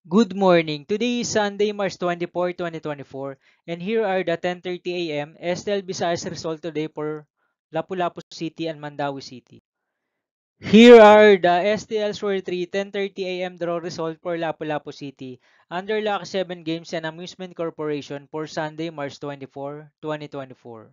Good morning. Today is Sunday, March 24, 2024, and here are the 10:30 a.m. STL Visayas result today for Lapu-Lapu City and Mandawi City. Here are the STL's for 10:30 a.m. draw result for Lapu-Lapu City under Lucky 7 Games and Amusement Corporation for Sunday, March 24, 2024.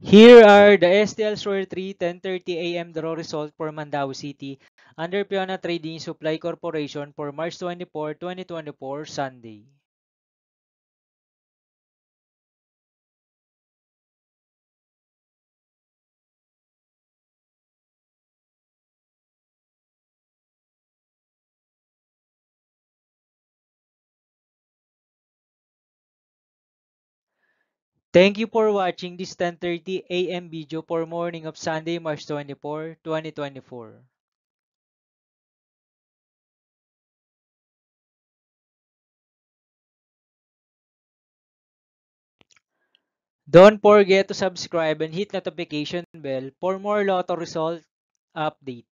Here are the STL's for 10:30 a.m. draw result for Mandawi City under Piona Trading Supply Corporation for March 24, 2024, Sunday. Thank you for watching this 10:30 a.m. video for morning of Sunday, March 24, 2024. Don't forget to subscribe and hit notification bell for more lotto result update.